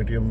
ATM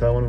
7